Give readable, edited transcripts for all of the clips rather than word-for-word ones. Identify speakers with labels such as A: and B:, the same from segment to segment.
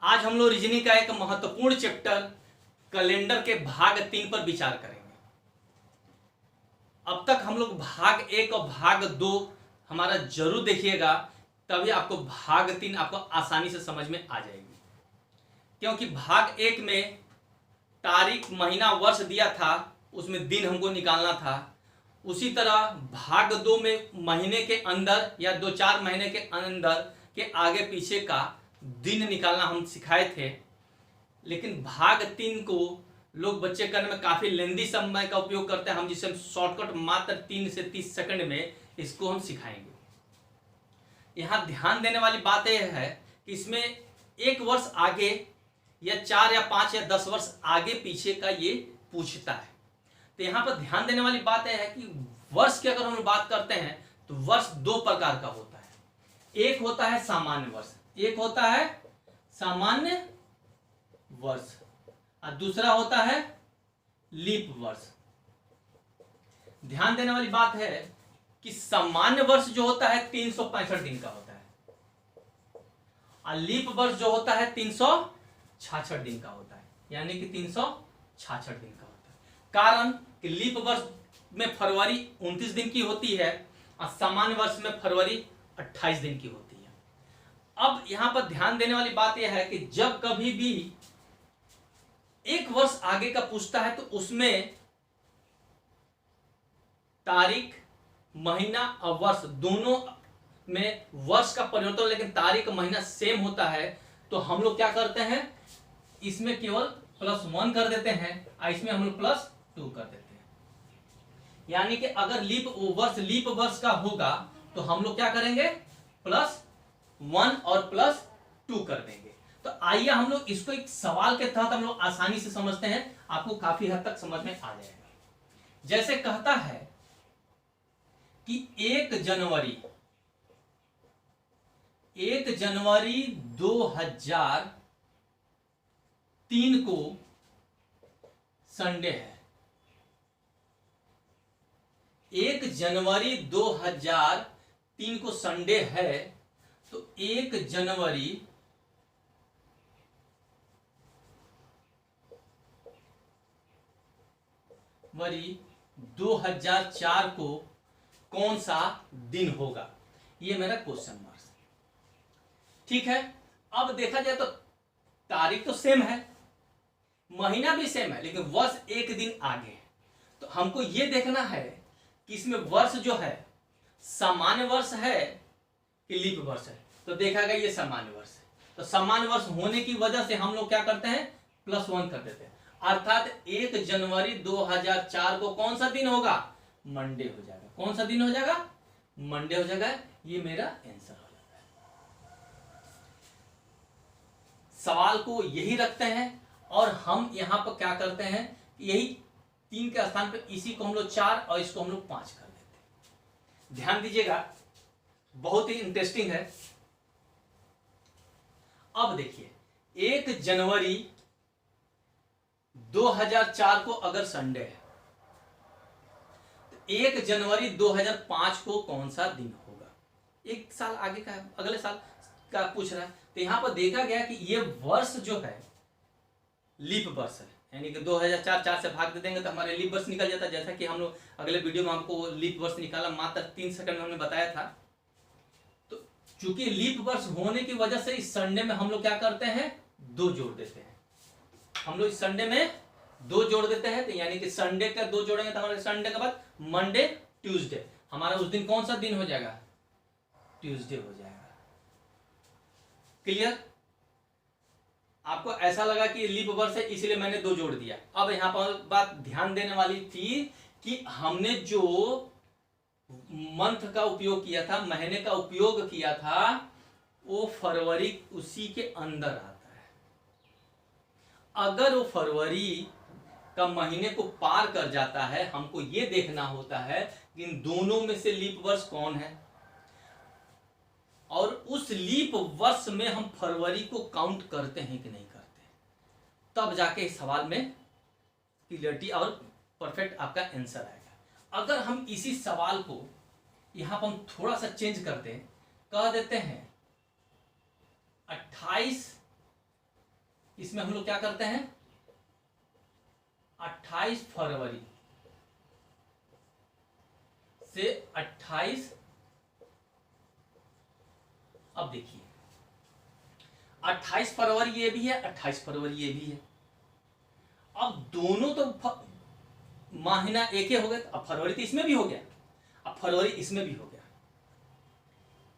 A: आज हम लोग रीजनिंग का एक महत्वपूर्ण चैप्टर कैलेंडर के भाग 3 पर विचार करेंगे। अब तक हम लोग भाग 1 और भाग 2 हमारा जरूर देखिएगा, तभी आपको भाग 3 आपको आसानी से समझ में आ जाएगी। क्योंकि भाग 1 में तारीख, महीना, वर्ष दिया था, उसमें दिन हमको निकालना था। उसी तरह भाग 2 में महीने के अंदर या 2-4 महीने के अंदर के आगे पीछे का दिन निकालना हम सिखाए थे। लेकिन भाग 3 को लोग बच्चे करने में काफ़ी लेंदी समय का उपयोग करते हैं, हम जिसे शॉर्टकट मात्र 3 से 30 सेकंड में इसको हम सिखाएंगे। यहाँ ध्यान देने वाली बात यह है कि इसमें 1 वर्ष आगे या 4 या 5 या 10 वर्ष आगे पीछे का ये पूछता है। तो यहाँ पर ध्यान देने वाली बात यह है कि वर्ष की अगर हम बात करते हैं तो वर्ष 2 प्रकार का होता है। एक होता है सामान्य वर्ष, एक होता है सामान्य वर्ष और दूसरा होता है लीप वर्ष। ध्यान देने वाली बात है कि सामान्य वर्ष जो होता है 365 दिन का होता है और लीप वर्ष जो होता है 366 दिन का होता है, यानी कि 366 दिन का होता है। कारण कि लीप वर्ष में फरवरी 29 दिन की होती है और सामान्य वर्ष में फरवरी 28 दिन की होती है। अब यहां पर ध्यान देने वाली बात यह है कि जब कभी भी 1 वर्ष आगे का पूछता है तो उसमें तारीख, महीना और वर्ष दोनों में वर्ष का परिवर्तन, लेकिन तारीख महीना सेम होता है। तो हम लोग क्या करते हैं, इसमें केवल +1 कर देते हैं और इसमें हम लोग +2 कर देते हैं। यानी कि अगर लीप वर्ष का होगा तो हम लोग क्या करेंगे, +1 और +2 कर देंगे। तो आइए हम लोग इसको एक सवाल के तहत हम लोग आसानी से समझते हैं, आपको काफी हद तक समझ में आ जाएगा। जैसे कहता है कि 1 जनवरी 2003 को संडे है। 1 जनवरी 2003 को संडे है तो 1 जनवरी 2004 को कौन सा दिन होगा, ये मेरा क्वेश्चन मार्क है। ठीक है, अब देखा जाए तो तारीख तो सेम है, महीना भी सेम है, लेकिन वर्ष 1 दिन आगे है। तो हमको ये देखना है कि इसमें वर्ष जो है सामान्य वर्ष है कि लीप वर्ष है। तो देखा गया ये सामान्य वर्ष है, तो सामान्य वर्ष होने की वजह से हम लोग क्या करते हैं, +1 कर देते हैं। अर्थात 1 जनवरी 2004 को कौन सा दिन होगा, मंडे हो जाएगा। कौन सा दिन हो जाएगा, मंडे हो जाएगा। ये मेरा आंसर हो जाता है। सवाल को यही रखते हैं और हम यहां पर क्या करते हैं, यही 3 के स्थान पर इसी को हम लोग 4 और इसको हम लोग 5 कर देते हैं। ध्यान दीजिएगा, बहुत ही इंटरेस्टिंग है। अब देखिए 1 जनवरी 2004 को अगर संडे है तो 1 जनवरी 2005 को कौन सा दिन होगा। 1 साल आगे का, अगले साल का पूछ रहा है। तो यहां पर देखा गया कि ये वर्ष जो है लीप वर्ष है, यानी कि 2004 से भाग दे देंगे तो हमारे लीप वर्ष निकल जाता है। जैसा कि हम लोग अगले वीडियो में हमको लीप वर्ष निकाला मात्र 3 सेकंड में हमने बताया था। तो चूंकि लीप वर्ष होने की वजह से इस संडे में हम लोग क्या करते हैं, 2 जोड़ देते हैं। हम लोग इस संडे में 2 जोड़ देते हैं, तो यानी कि संडे का 2 जोड़ेंगे तो हमारे संडे के बाद मंडे, ट्यूसडे, हमारा उस दिन कौन सा दिन हो जाएगा, ट्यूसडे हो जाएगा। क्लियर, आपको ऐसा लगा कि लीप वर्ष है इसलिए मैंने 2 जोड़ दिया। अब यहां पर बात ध्यान देने वाली थी कि हमने जो मंथ का उपयोग किया था, महीने का उपयोग किया था, वो फरवरी उसी के अंदर आता है। अगर वो फरवरी का महीने को पार कर जाता है, हमको ये देखना होता है कि इन दोनों में से लीप वर्ष कौन है और उस लीप वर्ष में हम फरवरी को काउंट करते हैं कि नहीं करते, तब जाके इस सवाल में क्लियरिटी और परफेक्ट आपका आंसर आएगा। अगर हम इसी सवाल को यहां पर हम थोड़ा सा चेंज करते हैं, कह देते हैं 28 इसमें हम लोग क्या करते हैं 28 फरवरी से 28, अब देखिए 28 फरवरी ये भी है, 28 फरवरी ये भी है। अब दोनों तो महीना एक ही हो गए, अब फरवरी तो इसमें भी हो गया, अब फरवरी इसमें भी हो गया,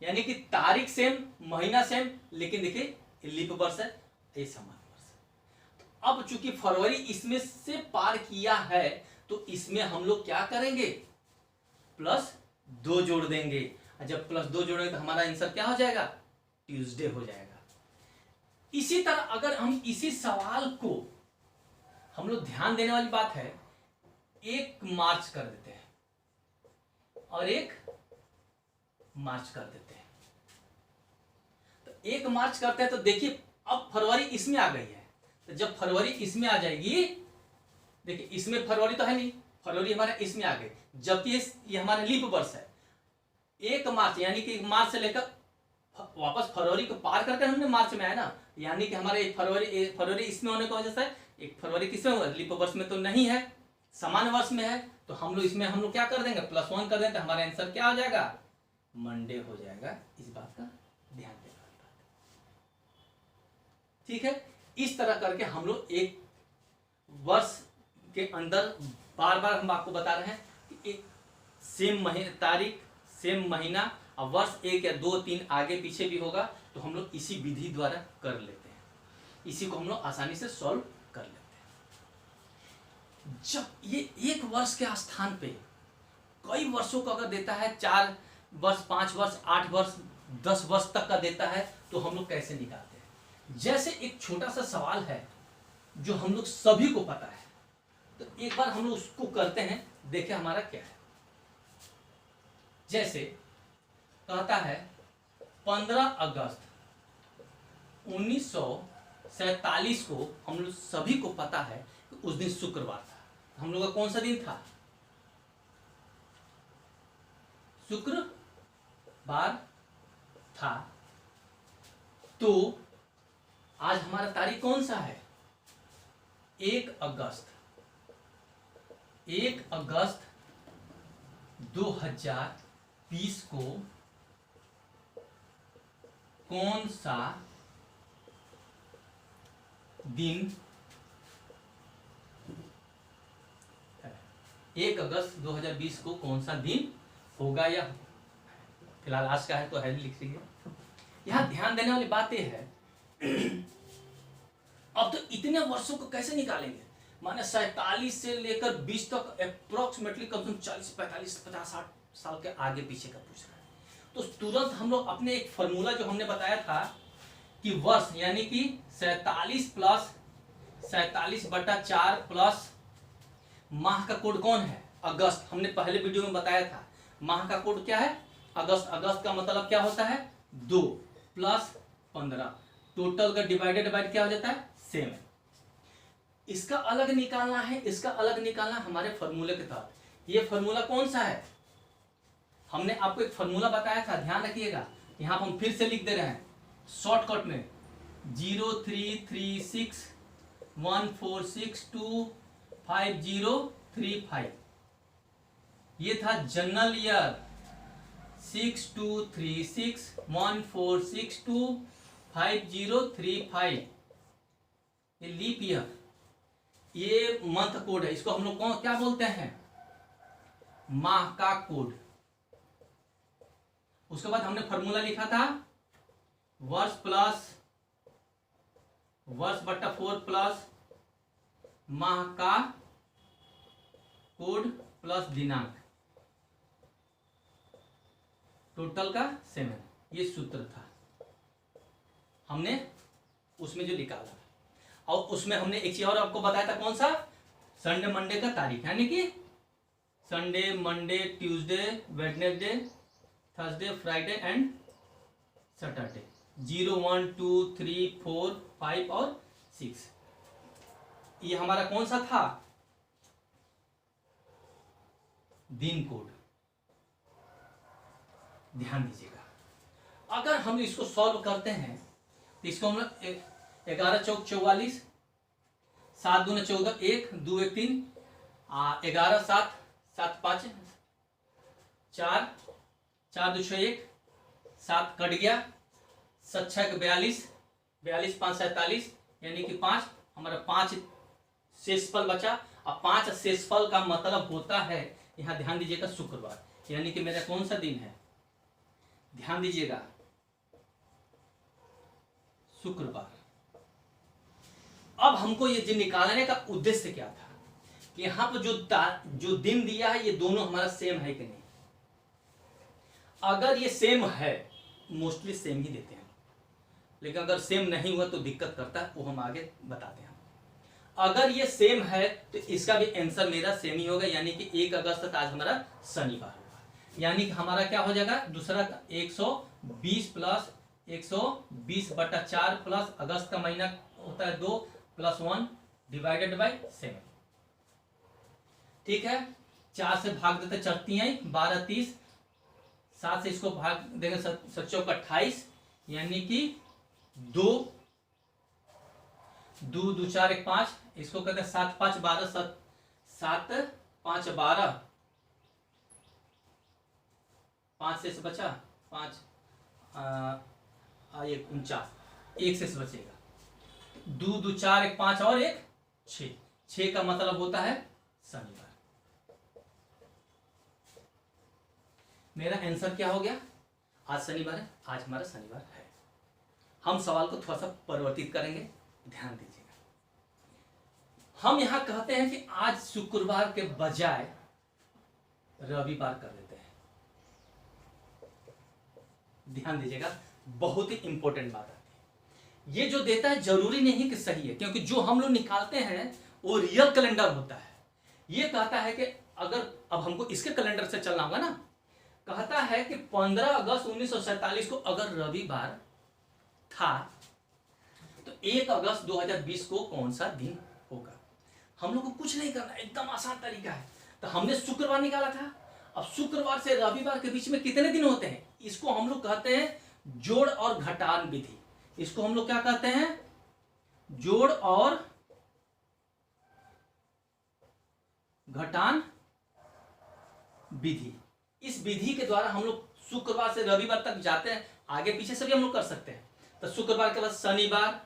A: यानी कि तारीख सेम, महीना सेम, लेकिन देखिए लीप वर्ष है, ये समान वर्ष है। तो अब चूंकि फरवरी इसमें से पार किया है तो इसमें हम लोग क्या करेंगे +2 जोड़ देंगे। जब +2 जोड़ेंगे तो हमारा आंसर क्या हो जाएगा ट्यूसडे हो जाएगा। इसी तरह अगर हम इसी सवाल को हम लोग ध्यान देने वाली बात है 1 मार्च कर देते हैं और 1 मार्च कर देते हैं, तो 1 मार्च करते हैं तो देखिए अब फरवरी इसमें आ गई है, तो जब फरवरी इसमें आ जाएगी, देखिए इसमें फरवरी तो है नहीं, फरवरी हमारे इसमें आ गई, जबकि ये हमारा लीप वर्ष है। 1 मार्च यानी कि मार्च से लेकर वापस फरवरी को पार करके हमने मार्च में आया ना, यानी कि हमारे फरवरी इसमें होने की वजह से 1 फरवरी किसमें हुआ, लीप वर्ष में तो नहीं है, समान वर्ष में है, तो हम लोग इसमें हम लोग क्या कर देंगे +1 कर देंगे, तो हमारा आंसर क्या हो जाएगा मंडे हो जाएगा। इस बात का ध्यान देना, ठीक है। इस तरह करके हम लोग एक वर्ष के अंदर बार बार हम आपको बता रहे हैं कि एक सेम तारीख सेम महीना और वर्ष 1 या 2 3 आगे पीछे भी होगा तो हम लोग इसी विधि द्वारा कर लेते हैं, इसी को हम लोग आसानी से सॉल्व कर लेते हैं। जब ये 1 वर्ष के स्थान पे कई वर्षों का अगर देता है, 4 वर्ष 5 वर्ष 8 वर्ष 10 वर्ष तक का देता है, तो हम लोग कैसे निकालते हैं। जैसे एक छोटा सा सवाल है जो हम लोग सभी को पता है, तो एक बार हम लोग उसको करते हैं, देखें हमारा क्या है। जैसे कहता है 15 अगस्त 1947 को हम लोग सभी को पता है कि उस दिन शुक्रवार था। हम लोग का कौन सा दिन था, शुक्रवार था। तो आज हमारा तारीख कौन सा है 1 अगस्त 2020 को कौन सा दिन है, 1 अगस्त 2020 को कौन सा दिन होगा, या फिलहाल आज का है तो है लिख लीजिए। यहां ध्यान देने वाली बात यह है अब तो इतने वर्षों को कैसे निकालेंगे, माने 47 से लेकर 20 तक अप्रोक्सीमेटली कम से कम 40 45 50 60 साल के आगे पीछे का पूछ रहा है। तो तुरंत हम लोग अपने एक फॉर्मूला जो हमने बताया था कि वर्ष यानी कि 47 प्लस 47/4 प्लस माह का कोड कौन है अगस्त, हमने पहले वीडियो में बताया था। माह का कोड क्या है अगस्त, अगस्त का मतलब क्या होता है 2 प्लस 15, टोटल का डिवाइडेड क्या हो जाता है सेम। इसका अलग निकालना है, इसका अलग निकालना हमारे फॉर्मूले के तहत। ये फॉर्मूला कौन सा है, हमने आपको एक फॉर्मूला बताया था, ध्यान रखिएगा। यहां पर हम फिर से लिख दे रहे हैं शॉर्टकट में 033614625035। ये था जनरल ईयर 623614625035। ये लीप ईयर, ये मंथ कोड है, इसको हम लोग कौन क्या बोलते हैं माह का कोड। उसके बाद हमने फॉर्मूला लिखा था वर्ष प्लस वर्ष/4 प्लस माह का कोड प्लस दिनांक, टोटल का 7। ये सूत्र था हमने उसमें जो निकाला। और उसमें हमने एक चीज और आपको बताया था कौन सा, संडे मंडे का तारीख, यानी कि Sunday Monday Tuesday Wednesday Thursday Friday and Saturday 0 1 2 3 4 5 और 6। ये हमारा कौन सा था दिन कोड। ध्यान दीजिएगा, अगर हम इसको सॉल्व करते हैं तो इसको हम 11 चौक 44, 7 दूने 14, 1 2 1 3, 11 7 7 5 4, 4 2 6 1, 7 कट गया, 7 6 42, 42 5 47, यानी कि 5, हमारा 5 शेषफल बचा। अब 5 शेषफल का मतलब होता है, यहाँ ध्यान दीजिएगा, शुक्रवार, यानी कि मेरा कौन सा दिन है, ध्यान दीजिएगा, शुक्रवार। अब हमको ये जो निकालने का उद्देश्य क्या था कि यहाँ पर जो दिन दिया है ये दोनों हमारा सेम है कि नहीं। अगर ये सेम है, मोस्टली सेम ही देते हैं, लेकिन अगर सेम नहीं हुआ तो दिक्कत करता है, वो हम आगे बताते हैं। अगर ये सेम है तो इसका भी आंसर मेरा सेम ही होगा, यानी कि 1 अगस्त आज हमारा शनिवार होगा, यानी कि हमारा क्या हो जाएगा, दूसरा 120 प्लस 120/4 प्लस अगस्त का महीना होता है 2 + 1 डिवाइडेड बाई 7। ठीक है, 4 से भाग देते, 4 3 12 30, 7 से इसको भाग देंगे 7 चौक 28, यानी कि 2 2 4 1 5, इसको कहते हैं 7 5 12, 7 5 12, 5 से बचा 5 1 49, 1 से बचेगा 2 2 4 1 5 और 1 6 का मतलब होता है शनिवार। मेरा आंसर क्या हो गया, आज शनिवार है, आज हमारा शनिवार है। हम सवाल को थोड़ा सा परिवर्तित करेंगे, ध्यान दीजिएगा। हम यहां कहते हैं कि आज शुक्रवार के बजाय रविवार कर देते हैं। ध्यान दीजिएगा, बहुत ही इंपॉर्टेंट बात आती है। ये जो देता है जरूरी नहीं कि सही है, क्योंकि जो हम लोग निकालते हैं वो रियल कैलेंडर होता है। ये कहता है कि अगर अब हमको इसके कैलेंडर से चलना होगा ना, कहता है कि 15 अगस्त 1947 को अगर रविवार था तो 1 अगस्त 2020 को कौन सा दिन होगा। हम लोग को कुछ नहीं करना, एकदम आसान तरीका है। तो हमने शुक्रवार निकाला था, अब शुक्रवार से रविवार के बीच में कितने दिन होते हैं, इसको हम लोग कहते हैं जोड़ और घटान विधि। इसको हम लोग क्या कहते हैं, जोड़ और घटान विधि। इस विधि के द्वारा हम लोग शुक्रवार से रविवार तक जाते हैं, आगे पीछे से भी हम लोग कर सकते हैं। तो शुक्रवार के बाद शनिवार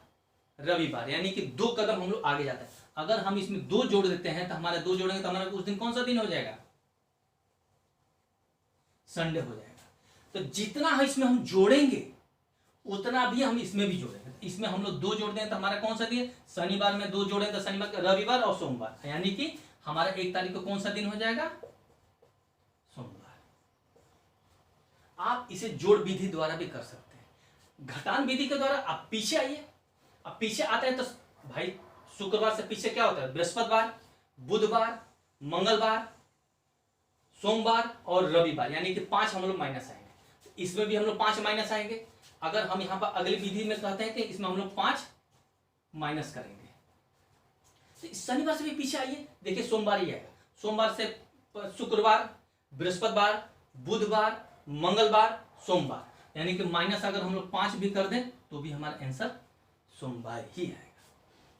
A: रविवार, यानी कि 2 कदम हम लोग आगे जाते हैं। अगर हम इसमें 2 जोड़ देते हैं तो हमारे 2 जोड़ेंगे तो हमारा उस दिन कौन सा दिन हो जाएगा, संडे हो जाएगा। तो जितना है इसमें हम जोड़ेंगे उतना भी हम इसमें भी जोड़ेंगे। इसमें हम लोग 2 जोड़ दें तो हमारा कौन सा दिन, शनिवार में 2 जोड़ें तो शनिवार, रविवार और सोमवार, यानी कि हमारा 1 तारीख को कौन सा दिन हो जाएगा, सोमवार। आप इसे जोड़ विधि द्वारा भी कर सकते हैं। घटान विधि के द्वारा आप पीछे आइए। अब पीछे आते हैं तो भाई शुक्रवार से पीछे क्या होता है, बृहस्पतिवार, बुधवार, मंगलवार, सोमवार और रविवार, यानी कि 5 हम लोग माइनस आएंगे। इसमें भी हम लोग 5 माइनस आएंगे। अगर हम यहां पर अगली विधि में कहते हैं कि इसमें हम लोग 5 माइनस करेंगे, तो शनिवार से भी पीछे आइए, देखिए सोमवार ही आएगा। सोमवार से शुक्रवार, बृहस्पतिवार, बुधवार, मंगलवार, सोमवार, यानी कि माइनस अगर हम लोग 5 भी कर दें तो भी हमारा आंसर सोमवार ही आएगा।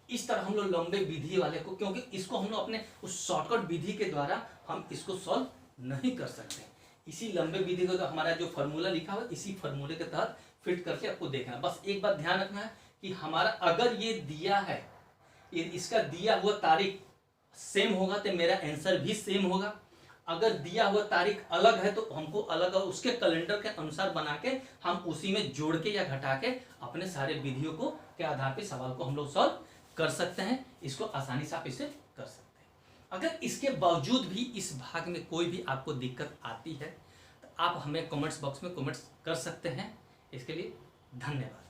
A: इस तरह हम लोग लंबे विधि वाले को, क्योंकि इसको हम लोग अपने उस शॉर्टकट विधि के द्वारा हम इसको सॉल्व नहीं कर सकते। इसी लंबे विधि को, तो हमारा जो फॉर्मूला लिखा हुआ इसी फॉर्मूले के तहत फिट करके आपको देखना। बस एक बात ध्यान रखना है कि हमारा अगर ये दिया है, इसका दिया हुआ तारीख सेम होगा तो मेरा आंसर भी सेम होगा। अगर दिया हुआ तारीख अलग है तो हमको अलग उसके कैलेंडर के अनुसार बना के हम उसी में जोड़ के या घटा के अपने सारे विधियों को के आधार पे सवाल को हम लोग सॉल्व कर सकते हैं। इसको आसानी से आप इसे कर सकते हैं। अगर इसके बावजूद भी इस भाग में कोई भी आपको दिक्कत आती है तो आप हमें कमेंट्स बॉक्स में कमेंट्स कर सकते हैं। इसके लिए धन्यवाद।